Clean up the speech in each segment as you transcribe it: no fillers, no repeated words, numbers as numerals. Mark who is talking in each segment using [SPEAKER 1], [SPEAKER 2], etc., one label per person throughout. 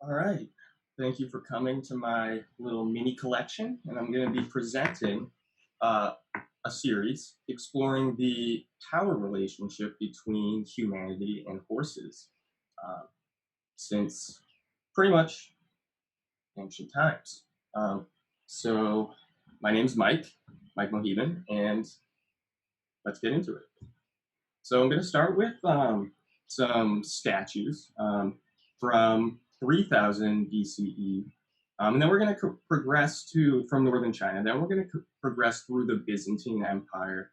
[SPEAKER 1] All right. Thank you for coming to my little mini collection. And I'm going to be presenting uh, a series exploring the power relationship between humanity and horses uh, since pretty much ancient times. Um, so, my name's Mike Mohiban, and let's get into it. So, I'm going to start with some statues from 3000 BCE. And then we're going to progress to from northern China. Then we're going to progress through the Byzantine Empire,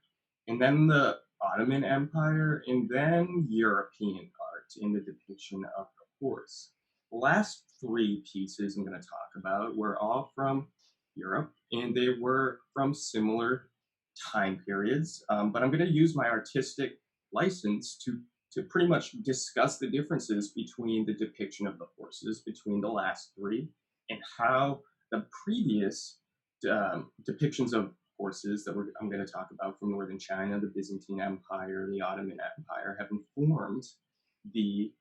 [SPEAKER 1] and then the Ottoman Empire, and then European art in the depiction of the horse. The last three pieces I'm going to talk about were all from Europe, and they were from similar time periods. But I'm going to use my artistic license to pretty much discuss the differences between the depiction of the horses between the last three and how the previous depictions of horses that I'm going to talk about from northern China, the Byzantine Empire, the Ottoman Empire, have informed the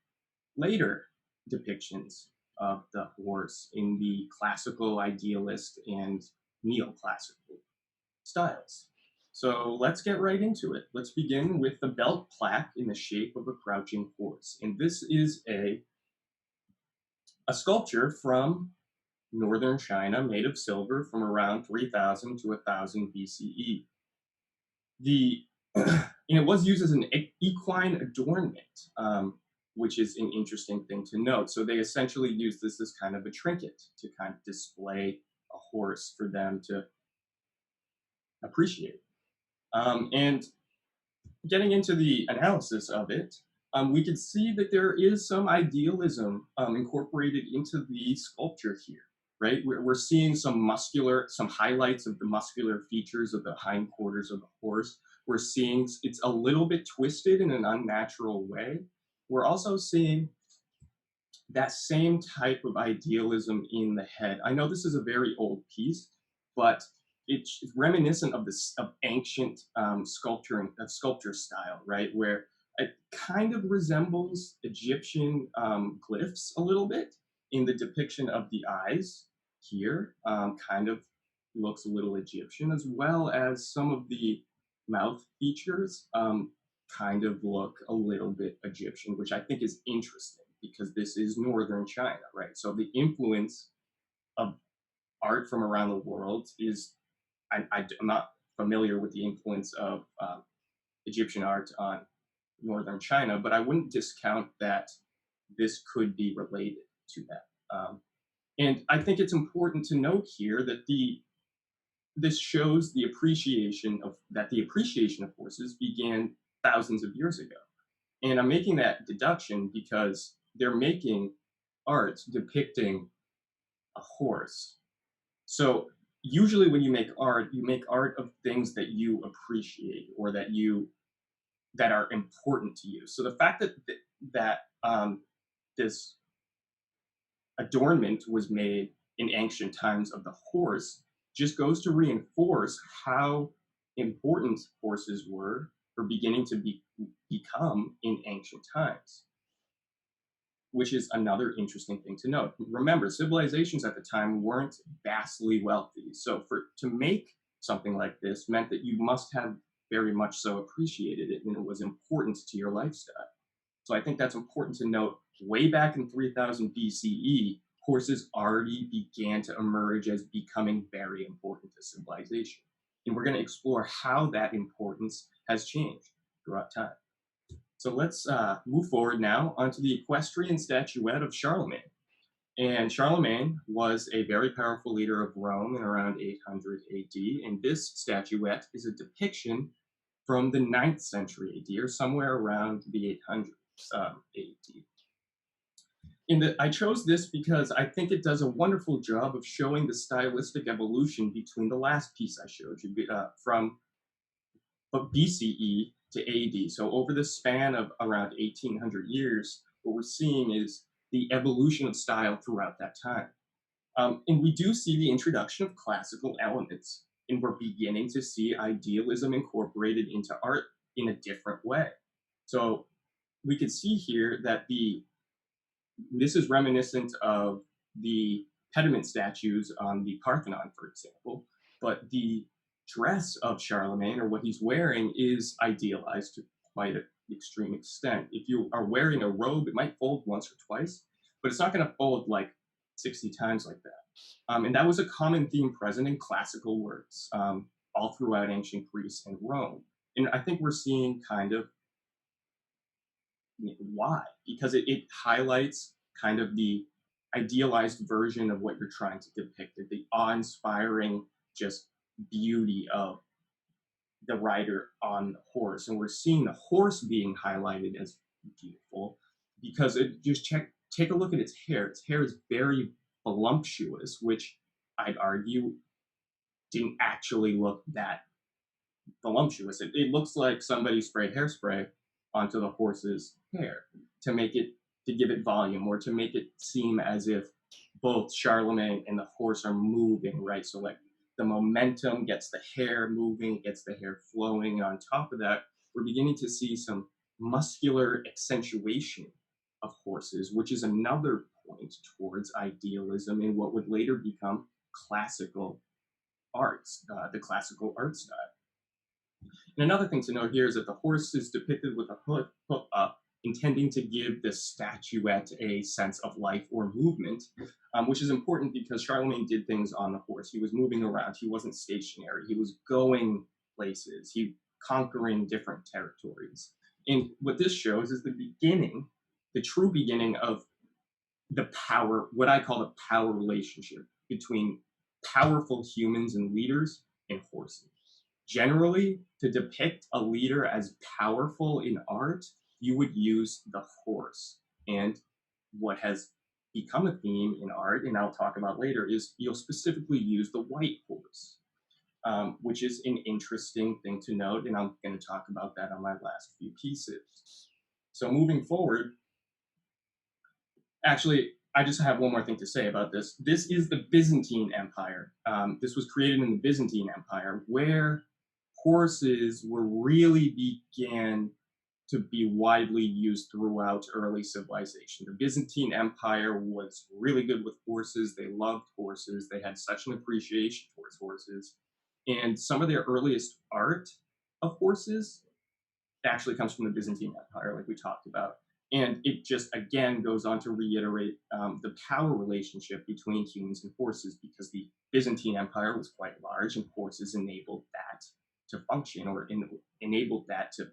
[SPEAKER 1] later depictions of the horse in the classical, idealist, and neoclassical styles. So let's get right into it. Let's begin with the belt plaque in the shape of a crouching horse. And this is a sculpture from northern China made of silver from around 3000 to 1000 BCE. And it was used as an equine adornment, which is an interesting thing to note. So they essentially used this as kind of a trinket to kind of display a horse for them to appreciate. And getting into the analysis of it, we can see that there is some idealism incorporated into the sculpture here, right? We're seeing some highlights of the muscular features of the hindquarters of the horse. We're seeing it's a little bit twisted in an unnatural way. We're also seeing that same type of idealism in the head. I know this is a very old piece, but it's reminiscent of this of ancient sculpture style, right? Where it kind of resembles Egyptian glyphs a little bit in the depiction of the eyes here. Kind of looks a little Egyptian, as well as some of the mouth features kind of look a little bit Egyptian, which I think is interesting because this is northern China, right? So the influence of art from around the world is I'm not familiar with the influence of Egyptian art on northern China, but I wouldn't discount that this could be related to that. And I think it's important to note here that this shows the appreciation of horses began thousands of years ago. And I'm making that deduction because they're making art depicting a horse. So usually when you make art of things that you appreciate or that are important to you. So the fact that this adornment was made in ancient times of the horse just goes to reinforce how important horses were for beginning to become in ancient times, which is another interesting thing to note. Remember, civilizations at the time weren't vastly wealthy. So to make something like this meant that you must have very much so appreciated it and it was important to your lifestyle. So I think that's important to note. Way back in 3000 BCE, horses already began to emerge as becoming very important to civilization. And we're going to explore how that importance has changed throughout time. So let's move forward now onto the Equestrian Statuette of Charlemagne. And Charlemagne was a very powerful leader of Rome in around 800 AD. And this statuette is a depiction from the 9th century AD, or somewhere around the 800s AD. I chose this because I think it does a wonderful job of showing the stylistic evolution between the last piece I showed you from BCE to AD. So over the span of around 1800 years, what we're seeing is the evolution of style throughout that time. And we do see the introduction of classical elements, and we're beginning to see idealism incorporated into art in a different way. So we can see here that This is reminiscent of the pediment statues on the Parthenon, for example, but the dress of Charlemagne, or what he's wearing, is idealized to quite an extreme extent. If you are wearing a robe, it might fold once or twice, but it's not going to fold like 60 times like that. And that was a common theme present in classical works all throughout ancient Greece and Rome. And I think we're seeing kind of why, because it highlights kind of the idealized version of what you're trying to depict, the awe-inspiring just beauty of the rider on the horse. And we're seeing the horse being highlighted as beautiful because it just take a look at its hair. Its hair is very voluptuous, which I'd argue didn't actually look that voluptuous. It looks like somebody sprayed hairspray onto the horse's hair to make it, to give it volume, or to make it seem as if both Charlemagne and the horse are moving, right? So like the momentum gets the hair moving, gets the hair flowing. On top of that, we're beginning to see some muscular accentuation of horses, which is another point towards idealism in what would later become classical arts, the classical art style. And another thing to note here is that the horse is depicted with a hoof up, intending to give the statuette a sense of life or movement, which is important because Charlemagne did things on the horse. He was moving around. He wasn't stationary. He was going places. He conquering different territories. And what this shows is the beginning, the true beginning of the power, what I call the power relationship between powerful humans and leaders and horses. Generally, to depict a leader as powerful in art, you would use the horse. And what has become a theme in art, and I'll talk about later, is you'll specifically use the white horse, which is an interesting thing to note, and I'm going to talk about that on my last few pieces. So moving forward, actually, I just have one more thing to say about this. This is the Byzantine Empire. This was created in the Byzantine Empire, where horses were really began to be widely used throughout early civilization. The Byzantine Empire was really good with horses. They loved horses. They had such an appreciation towards horses. And some of their earliest art of horses actually comes from the Byzantine Empire, like we talked about. And it just, again, goes on to reiterate the power relationship between humans and horses, because the Byzantine Empire was quite large and horses enabled that to function, or enabled that to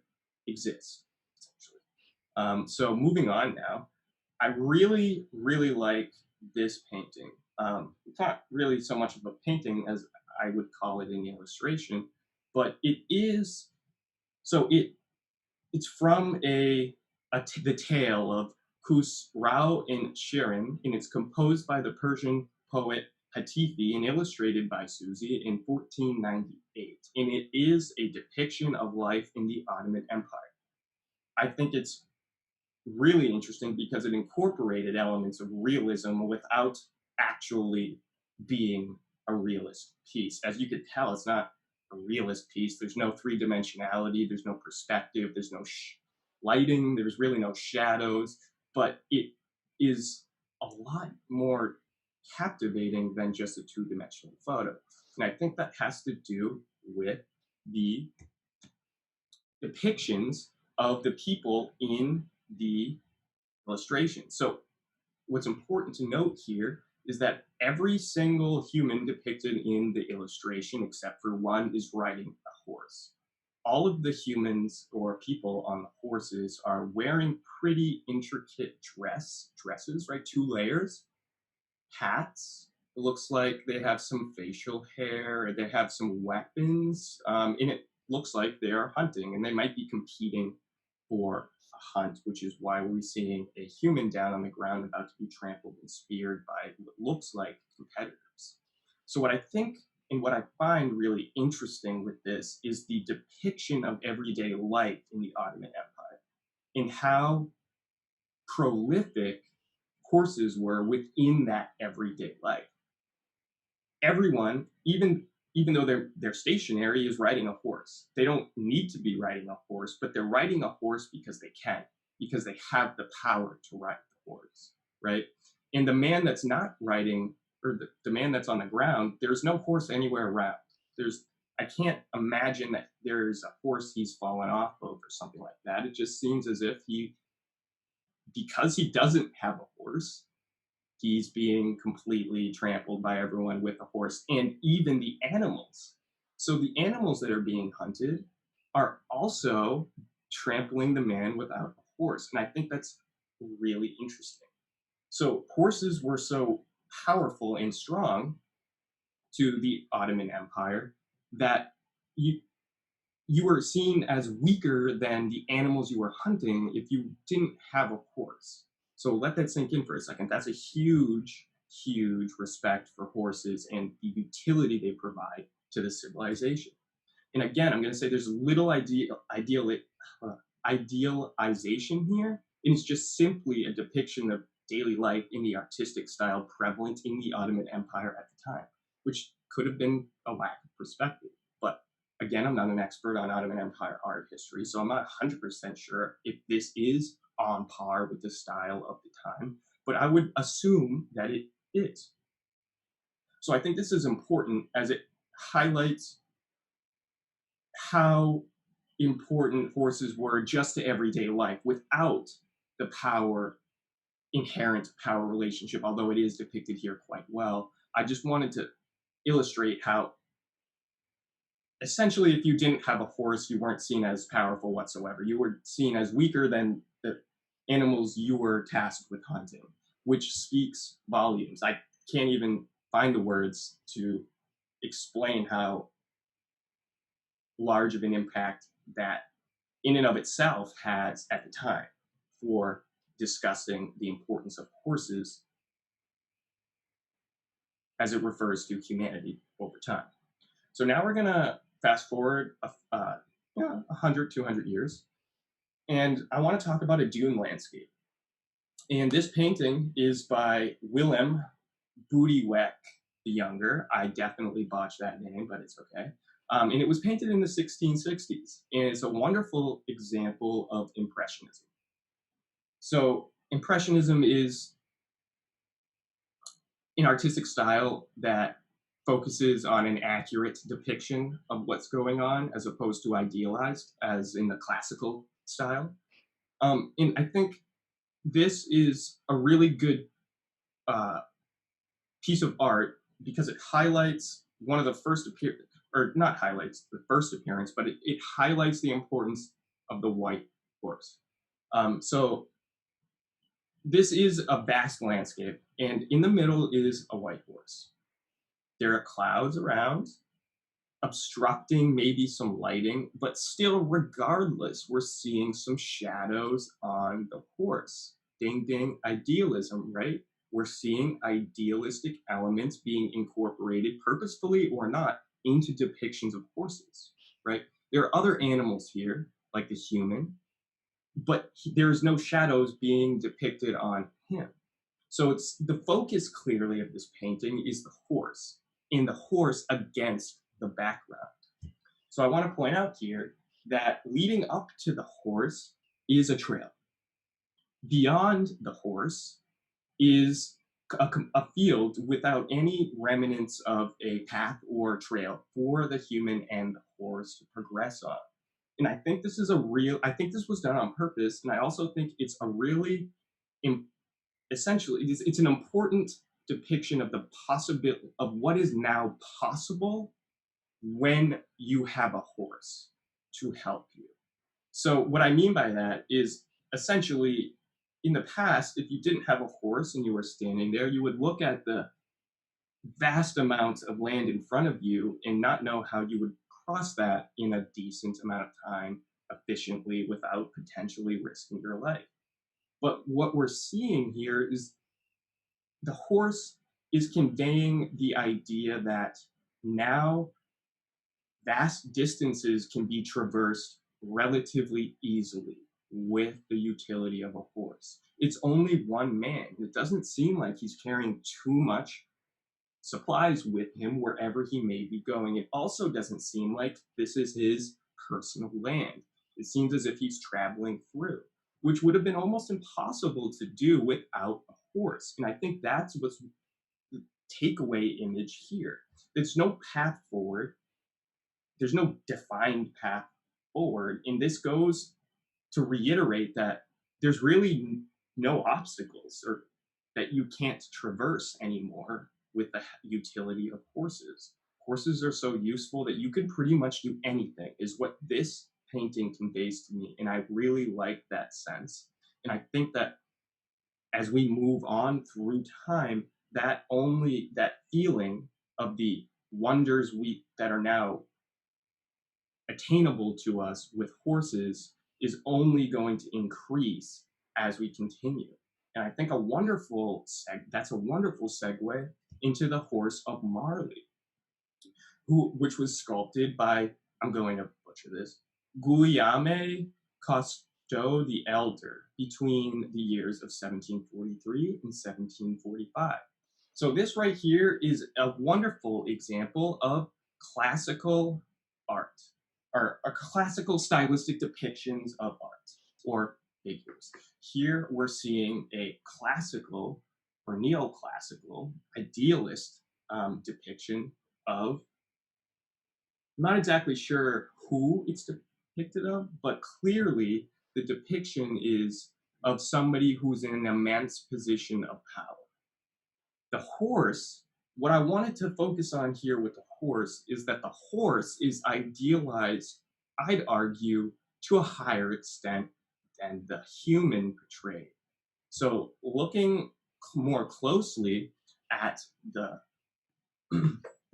[SPEAKER 1] exist, essentially. So moving on now, I really, really like this painting. It's not really so much of a painting as I would call it an illustration, but it is, so it's from the tale of Khusrau and Shirin, and it's composed by the Persian poet Hatifi and illustrated by Susi in 1498. And it is a depiction of life in the Ottoman Empire. I think it's really interesting because it incorporated elements of realism without actually being a realist piece. As you could tell, it's not a realist piece. There's no three-dimensionality, there's no perspective, there's no lighting, there's really no shadows, but it is a lot more captivating than just a two-dimensional photo. And I think that has to do with the depictions of the people in the illustration. So what's important to note here is that every single human depicted in the illustration, except for one, is riding a horse. All of the humans or people on the horses are wearing pretty intricate dresses, right? Two layers, hats. It looks like they have some facial hair, they have some weapons, and it looks like they are hunting, and they might be competing for a hunt, which is why we're seeing a human down on the ground about to be trampled and speared by what looks like competitors. So what I think and what I find really interesting with this is the depiction of everyday life in the Ottoman Empire and how prolific horses were within that everyday life. Everyone, even though they're stationary, is riding a horse. They don't need to be riding a horse, but they're riding a horse because they can, because they have the power to ride the horse. right? And the man that's not riding, or the man that's on the ground, there's no horse anywhere around. I can't imagine that there's a horse he's fallen off of or something like that. It just seems as if because he doesn't have a horse, he's being completely trampled by everyone with a horse and even the animals. So the animals that are being hunted are also trampling the man without a horse. And I think that's really interesting. So horses were so powerful and strong to the Ottoman Empire that you were seen as weaker than the animals you were hunting if you didn't have a horse. So let that sink in for a second. That's a huge, huge respect for horses and the utility they provide to the civilization. And again, I'm going to say there's little idealization here. And it's just simply a depiction of daily life in the artistic style prevalent in the Ottoman Empire at the time, which could have been a lack of perspective. But again, I'm not an expert on Ottoman Empire art history, so I'm not 100% sure if this is on par with the style of the time, but I would assume that it is. So I think this is important as it highlights how important horses were just to everyday life without the inherent power relationship, although it is depicted here quite well. I just wanted to illustrate how essentially if you didn't have a horse, you weren't seen as powerful whatsoever. You were seen as weaker than the animals you were tasked with hunting, which speaks volumes. I can't even find the words to explain how large of an impact that in and of itself has at the time for discussing the importance of horses as it refers to humanity over time. So now we're going to fast forward 100, 200 years, and I want to talk about a dune landscape. And this painting is by Willem Boudewijn the Younger. I definitely botched that name, but it's okay. And it was painted in the 1660s, and it's a wonderful example of Impressionism. So Impressionism is an artistic style that focuses on an accurate depiction of what's going on as opposed to idealized, as in the classical style. And I think this is a really good piece of art because it highlights one of the first or not highlights the first appearance, but it highlights the importance of the white horse. So this is a vast landscape, and in the middle is a white horse. There are clouds around, obstructing maybe some lighting, but still, regardless, we're seeing some shadows on the horse. Ding, ding, idealism, right? We're seeing idealistic elements being incorporated, purposefully or not, into depictions of horses, right? There are other animals here, like the human, but there's no shadows being depicted on him. So it's the focus clearly of this painting is the horse, and the horse against the background. So I want to point out here that leading up to the horse is a trail. Beyond the horse is a field without any remnants of a path or trail for the human and the horse to progress on. And I think this was done on purpose. And I also think it's a really, essentially, it's an important depiction of the possibility of what is now possible when you have a horse to help you. So what I mean by that is essentially in the past, if you didn't have a horse and you were standing there, you would look at the vast amounts of land in front of you and not know how you would cross that in a decent amount of time efficiently without potentially risking your life. But what we're seeing here is the horse is conveying the idea that now vast distances can be traversed relatively easily with the utility of a horse. It's only one man. It doesn't seem like he's carrying too much supplies with him wherever he may be going. It also doesn't seem like this is his personal land. It seems as if he's traveling through, which would have been almost impossible to do without a horse. And I think that's what's the takeaway image here. There's no path forward. There's no defined path forward. And this goes to reiterate that there's really no obstacles or that you can't traverse anymore with the utility of horses. Horses are so useful that you can pretty much do anything, is what this painting conveys to me. And I really like that sense. And I think that as we move on through time, that feeling of the wonders that are now attainable to us with horses is only going to increase as we continue. And I think that's a wonderful segue into the Horse of Marley, which was sculpted by, I'm going to butcher this, Guillaume Cousteau the Elder between the years of 1743 and 1745. So this right here is a wonderful example of classical art, or classical stylistic depictions of art or figures. Here we're seeing a classical or neoclassical idealist depiction of, I'm not exactly sure who it's depicted of, but clearly the depiction is of somebody who's in an immense position of power. The horse, what I wanted to focus on here with the horse is that the horse is idealized, I'd argue, to a higher extent than the human portrayed. So looking more closely at the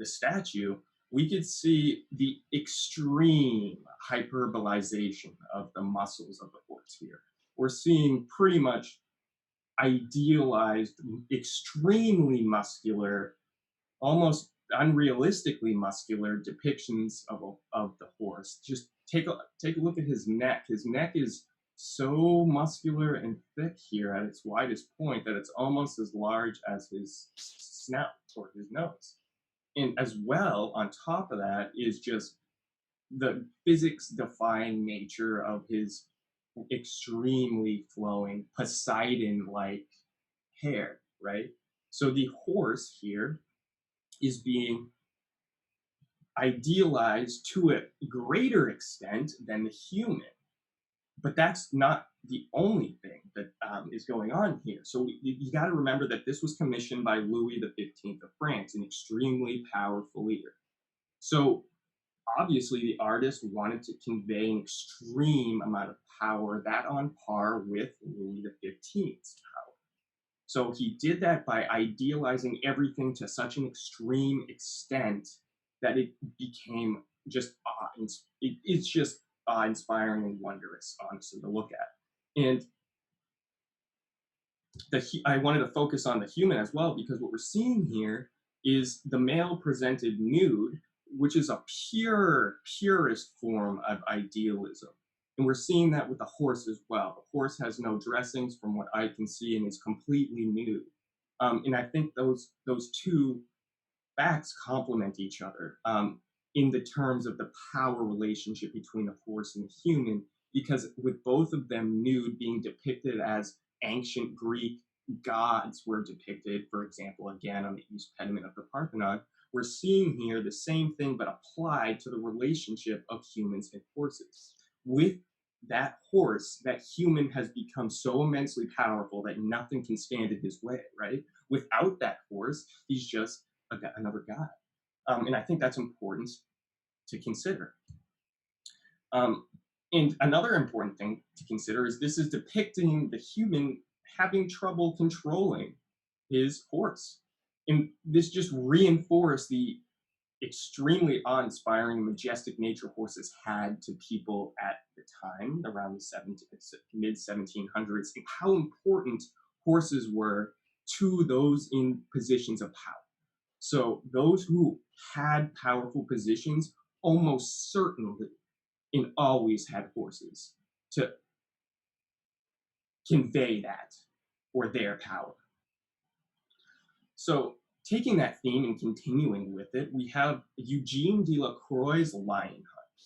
[SPEAKER 1] statue, we could see the extreme hyperbolization of the muscles of the horse here. We're seeing pretty much idealized, extremely muscular, almost unrealistically muscular depictions of the horse. Just take a look at his neck. His neck is so muscular and thick here at its widest point that it's almost as large as his snout or his nose. And as well, on top of that, is just the physics-defying nature of his extremely flowing Poseidon-like hair, right? So the horse here is being idealized to a greater extent than the human. But that's not the only thing that is going on here. So you got to remember that this was commissioned by Louis XV of France, an extremely powerful leader. So obviously the artist wanted to convey an extreme amount of power, that on par with Louis XV's power. So he did that by idealizing everything to such an extreme extent that it became just it's just awe-inspiring and wondrous, honestly, to look at. And I wanted to focus on the human as well, because what we're seeing here is the male presented nude, which is a purest form of idealism. And we're seeing that with the horse as well. The horse has no dressings from what I can see and is completely nude. And I think those two facts complement each other in the terms of the power relationship between the horse and the human, because with both of them nude being depicted as ancient Greek gods were depicted, for example, again on the east pediment of the Parthenon, we're seeing here the same thing but applied to the relationship of humans and horses. With that horse, that human has become so immensely powerful that nothing can stand in his way, right? Without that horse, he's just another guy. And I think that's important to consider. And another important thing to consider is this is depicting the human having trouble controlling his horse. And this just reinforced the extremely awe-inspiring, majestic nature horses had to people at the time, around the mid-1700s, and how important horses were to those in positions of power. So those who had powerful positions almost certainly and always had horses to convey that or their power. So taking that theme and continuing with it, we have Eugene Delacroix's Lion Hunt,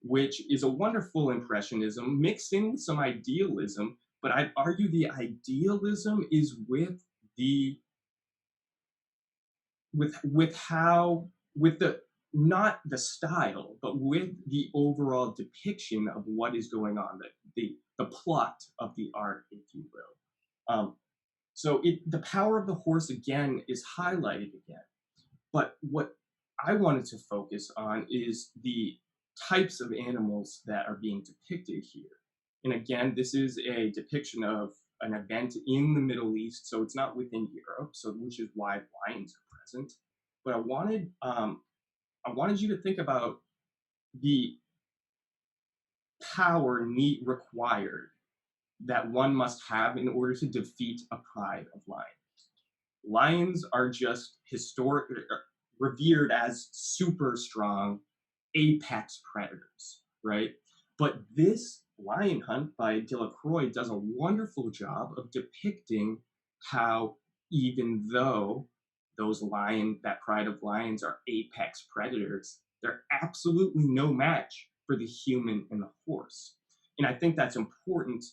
[SPEAKER 1] which is a wonderful impressionism mixed in with some idealism, but I'd argue the idealism is the with how with the not the style, but with the overall depiction of what is going on, the plot of the art, if you will. So the power of the horse again is highlighted again. But what I wanted to focus on is the types of animals that are being depicted here. And again, this is a depiction of an event in the Middle East, so it's not within Europe, so which is why lions are present. But I wanted you to think about the power need required that one must have in order to defeat a pride of lions. Lions are just revered as super strong apex predators, right? But this lion hunt by Delacroix does a wonderful job of depicting how even though that pride of lions are apex predators, they're absolutely no match for the human and the horse. And I think that's important.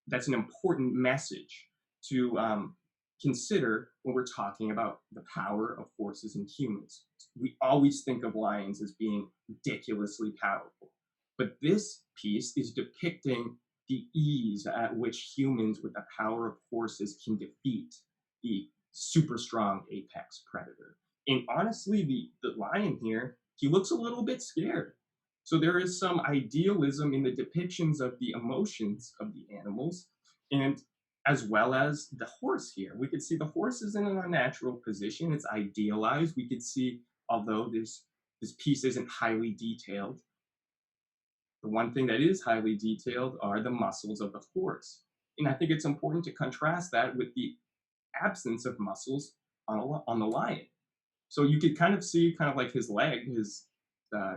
[SPEAKER 1] That's an important message to consider when we're talking about the power of horses and humans. We always think of lions as being ridiculously powerful, but this piece is depicting the ease at which humans with the power of horses can defeat the super strong apex predator. And honestly, the lion here, he looks a little bit scared. So there is some idealism in the depictions of the emotions of the animals, and as well as the horse here. We could see the horse is in an unnatural position. It's idealized. We could see, although this piece isn't highly detailed, the one thing that is highly detailed are the muscles of the horse. And I think it's important to contrast that with the absence of muscles on the lion. So you could kind of see kind of like his leg, his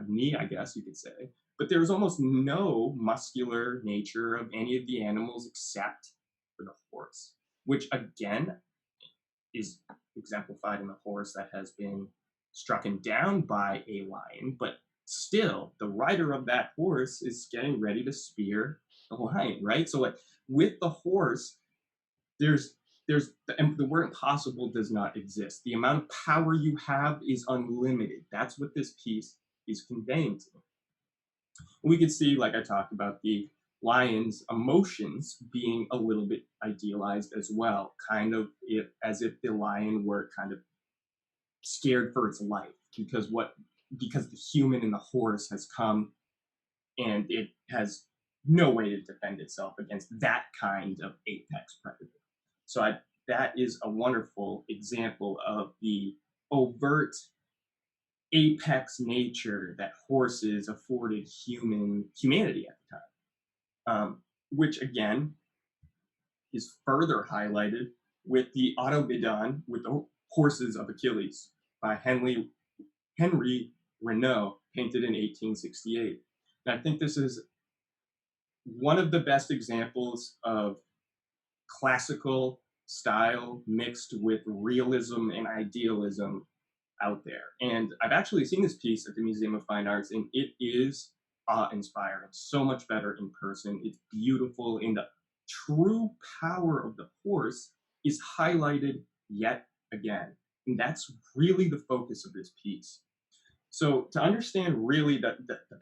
[SPEAKER 1] knee, I guess you could say. But there's almost no muscular nature of any of the animals except for the horse, which again is exemplified in the horse that has been strucken down by a lion. But still, the rider of that horse is getting ready to spear the lion, right? So like with the horse, there's the word impossible does not exist. The amount of power you have is unlimited. That's what this piece is conveying to me. We could see, like I talked about, the lion's emotions being a little bit idealized as well, kind of as if the lion were kind of scared for its life because the human and the horse has come and it has no way to defend itself against that kind of apex predator. So that is a wonderful example of the overt apex nature that horses afforded humanity at the time, which again is further highlighted with the Automedon with the Horses of Achilles by Henry Renaud, painted in 1868. And I think this is one of the best examples of classical style mixed with realism and idealism out there. And I've actually seen this piece at the Museum of Fine Arts, and it is awe-inspiring. So much better in person. It's beautiful, and the true power of the horse is highlighted yet again. And that's really the focus of this piece. So to understand really the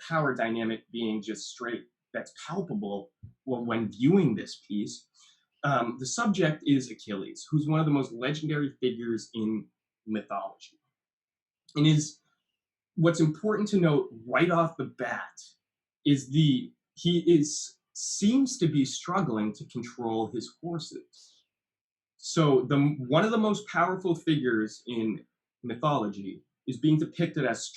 [SPEAKER 1] power dynamic being just straight, that's palpable when viewing this piece, the subject is Achilles, who's one of the most legendary figures in mythology. And what's important to note right off the bat is seems to be struggling to control his horses. So one of the most powerful figures in mythology is being depicted as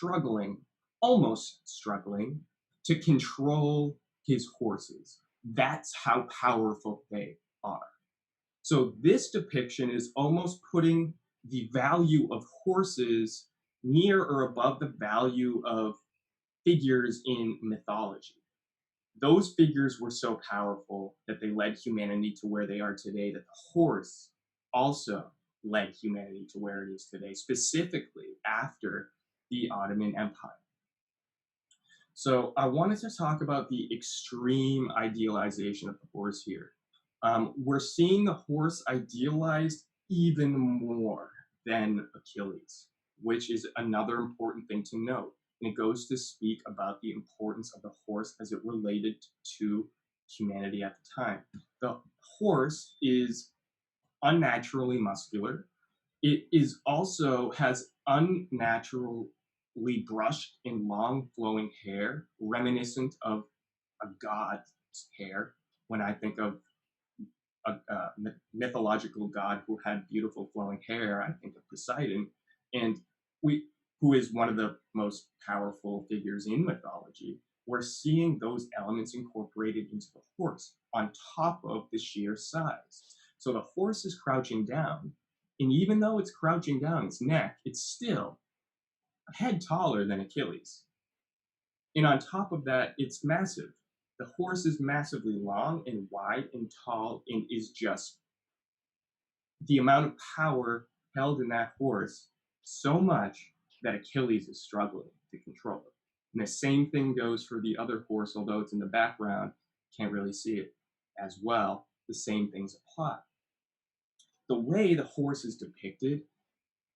[SPEAKER 1] almost struggling, to control his horses. That's how powerful they are. So this depiction is almost putting the value of horses near or above the value of figures in mythology. Those figures were so powerful that they led humanity to where they are today, that the horse also led humanity to where it is today, specifically after the Ottoman Empire. So I wanted to talk about the extreme idealization of the horse here. We're seeing the horse idealized even more than Achilles, which is another important thing to note. And it goes to speak about the importance of the horse as it related to humanity at the time. The horse is unnaturally muscular. It is also has unnaturally brushed and long flowing hair, reminiscent of a god's hair. When I think of a mythological god who had beautiful flowing hair, I think of Poseidon, and we, who is one of the most powerful figures in mythology. We're seeing those elements incorporated into the horse on top of the sheer size. So the horse is crouching down, and even though it's crouching down its neck, it's still a head taller than Achilles. And on top of that, it's massive. The horse is massively long and wide and tall and is just the amount of power held in that horse so much that Achilles is struggling to control it. And the same thing goes for the other horse, although it's in the background, can't really see it as well. The same things apply. The way the horse is depicted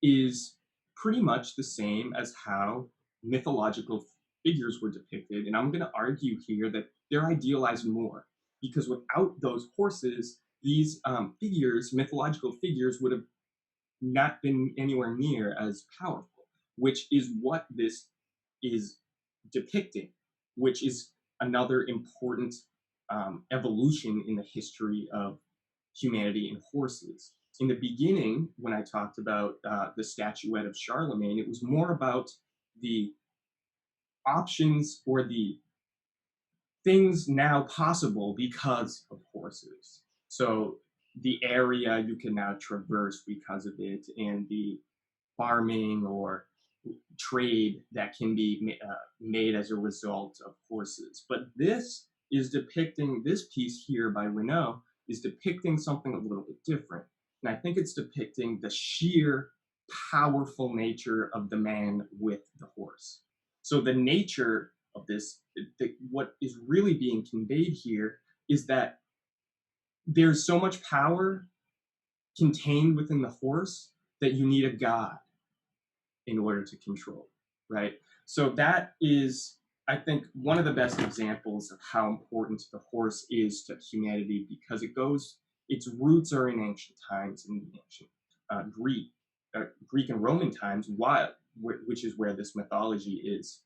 [SPEAKER 1] is pretty much the same as how mythological figures were depicted. And I'm going to argue here that they're idealized more because without those horses, these figures, mythological figures, would have not been anywhere near as powerful, which is what this is depicting, which is another important evolution in the history of humanity and horses. In the beginning, when I talked about the Statuette of Charlemagne, it was more about the options or the things now possible because of horses. So the area you can now traverse because of it, and the farming or trade that can be made as a result of horses. But this is depicting, this piece here by Renaud is depicting something a little bit different. And I think it's depicting the sheer powerful nature of the man with the horse. So the nature of this, what is really being conveyed here is that there's so much power contained within the horse that you need a god in order to control, right? So that is, I think, one of the best examples of how important the horse is to humanity because its roots are in ancient times, in ancient Greek and Roman times, which is where this mythology is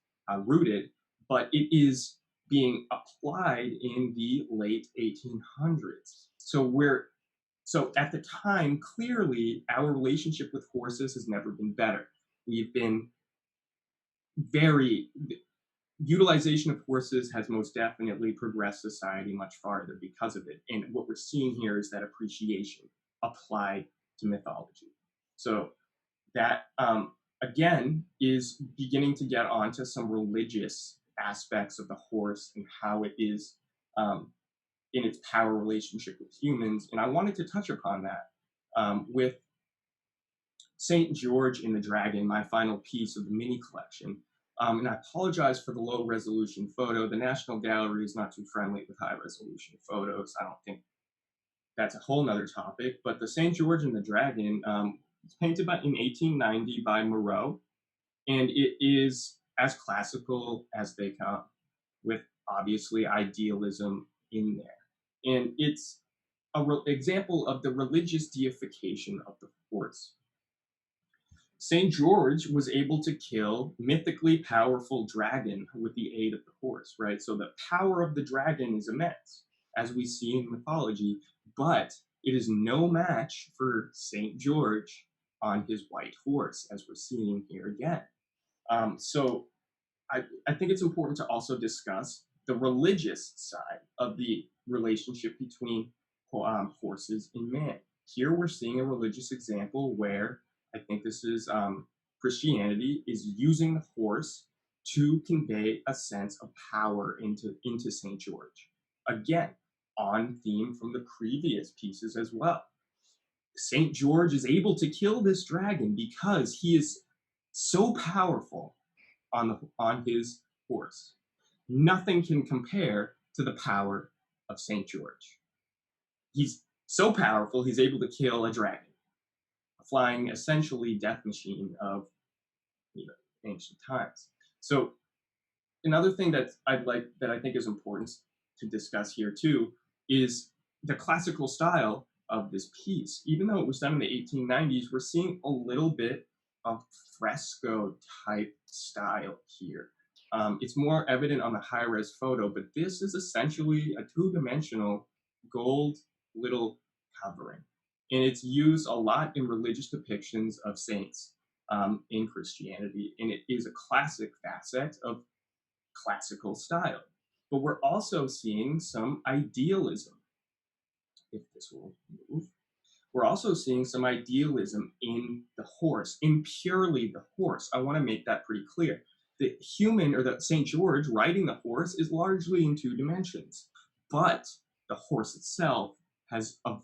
[SPEAKER 1] rooted, but it is being applied in the late 1800s. So at the time, clearly, our relationship with horses has never been better. We've been utilization of horses has most definitely progressed society much farther because of it. And what we're seeing here is that appreciation applied to mythology. So that, again, is beginning to get onto some religious aspects of the horse and how it is in its power relationship with humans. And I wanted to touch upon that with St. George and the Dragon, my final piece of the mini collection. And I apologize for the low resolution photo. The National Gallery is not too friendly with high resolution photos. I don't think that's a whole nother topic. But the St. George and the Dragon was painted in 1890 by Moreau. And it is as classical as they come, with obviously idealism in there. And it's an example of the religious deification of the horse. St. George was able to kill mythically powerful dragon with the aid of the horse, right? So the power of the dragon is immense, as we see in mythology, but it is no match for St. George on his white horse, as we're seeing here again. So I think it's important to also discuss the religious side of the relationship between horses and man. Here we're seeing a religious example where I think this is Christianity is using the horse to convey a sense of power into St. George. Again, on theme from the previous pieces as well. St. George is able to kill this dragon because he is so powerful on his horse. Nothing can compare to the power of St. George. he's so powerful, he's able to kill a dragon, a flying, essentially death machine of, you know, ancient times. So another thing that I think is important to discuss here too is the classical style of this piece. Even though it was done in the 1890s, we're seeing a little bit of fresco type style here. It's more evident on the high res photo, but this is essentially a two-dimensional gold little covering. And it's used a lot in religious depictions of saints in Christianity. And it is a classic facet of classical style. But we're also seeing some idealism, if this will move. We're also seeing some idealism in the horse, in purely the horse. I want to make that pretty clear. The human, or the St. George riding the horse, is largely in two dimensions, but the horse itself has a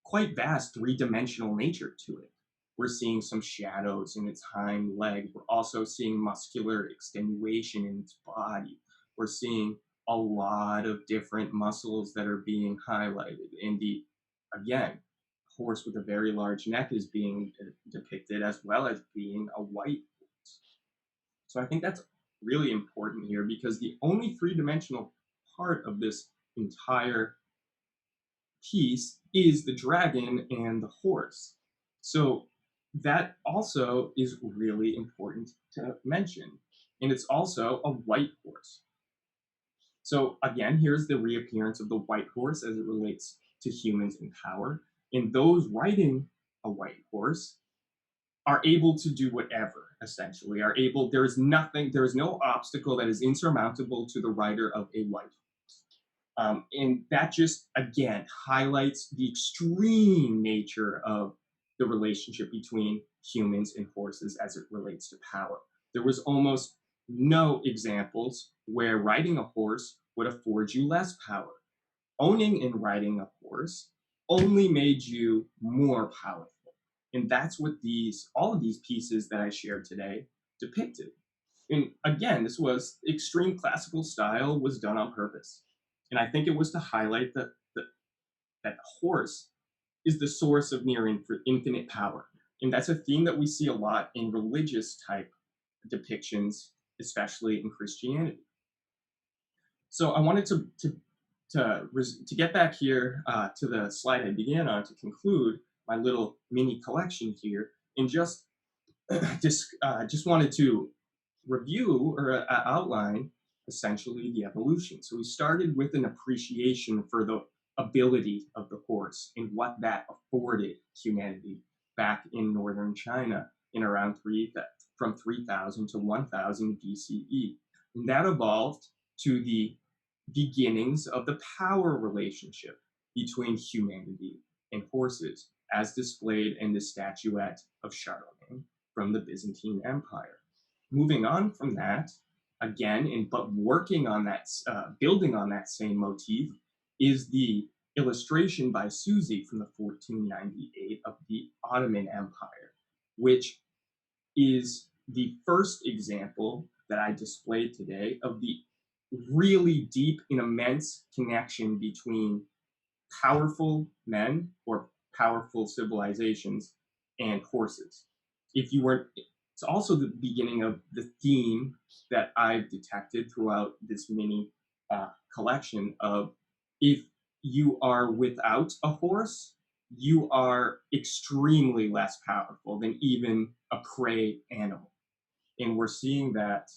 [SPEAKER 1] quite vast three-dimensional nature to it. We're seeing some shadows in its hind leg. We're also seeing muscular extenuation in its body. We're seeing a lot of different muscles that are being highlighted. And the, again, horse with a very large neck is being depicted, as well as being a white horse. So I think that's really important here, because the only three-dimensional part of this entire piece is the dragon and the horse. So that also is really important to mention. And it's also a white horse. So again, here's the reappearance of the white horse as it relates to humans in power. And those riding a white horse are able to do whatever, essentially, there is no obstacle that is insurmountable to the rider of a white horse. And that just, again, highlights the extreme nature of the relationship between humans and horses as it relates to power. There was almost no examples where riding a horse would afford you less power. Owning and riding a horse only made you more powerful. And that's what all of these pieces that I shared today depicted. And again, this was extreme classical style was done on purpose. And I think it was to highlight that the horse is the source of near infinite power. And that's a theme that we see a lot in religious type depictions, especially in Christianity. So I wanted to get back here to the slide I began on to conclude my little mini collection here, and just wanted to review or outline essentially the evolution. So we started with an appreciation for the ability of the horse and what that afforded humanity back in northern China in around from 3000 to 1000 BCE. And that evolved to the beginnings of the power relationship between humanity and horses, as displayed in the Statuette of Charlemagne from the Byzantine Empire. Moving on from that, again, but working on that, building on that same motif, is the illustration by Susi from the 1498 of the Ottoman Empire, which is the first example that I displayed today of the really deep and immense connection between powerful men or powerful civilizations and horses. It's also the beginning of the theme that I've detected throughout this mini collection of, if you are without a horse, you are extremely less powerful than even a prey animal. And we're seeing that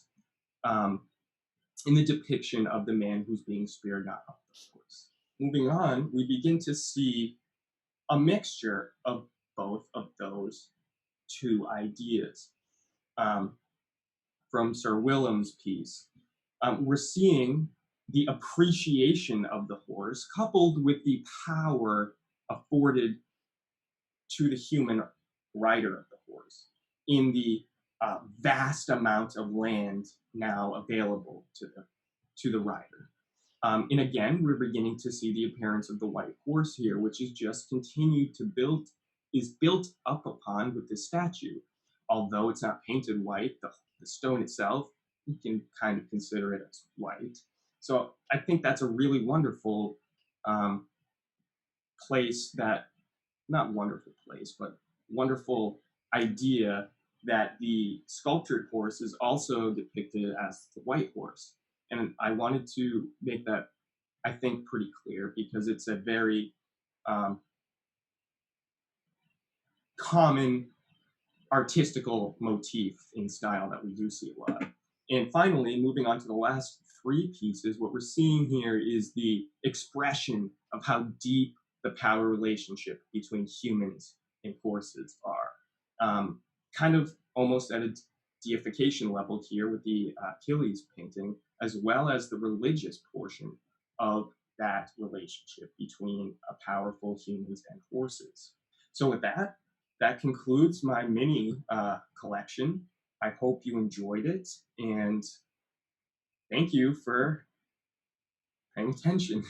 [SPEAKER 1] in the depiction of the man who's being speared off the horse. Moving on, we begin to see a mixture of both of those two ideas. From Sir Willem's piece, we're seeing the appreciation of the horse coupled with the power afforded to the human rider of the horse in the vast amount of land now available to the rider. And again, we're beginning to see the appearance of the white horse here, which is just continued to is built up upon with this statue. Although it's not painted white, the stone itself, you can kind of consider it as white. So I think that's a really wonderful place that, not wonderful place, but wonderful idea that the sculptured horse is also depicted as the white horse. And I wanted to make that, I think, pretty clear because it's a very common artistical motif in style that we do see a lot. And finally, moving on to the last three pieces, what we're seeing here is the expression of how deep the power relationship between humans and horses are. Kind of almost at a deification level here with the Achilles painting, as well as the religious portion of that relationship between powerful humans and horses. So with that, that concludes my mini collection. I hope you enjoyed it, and thank you for paying attention.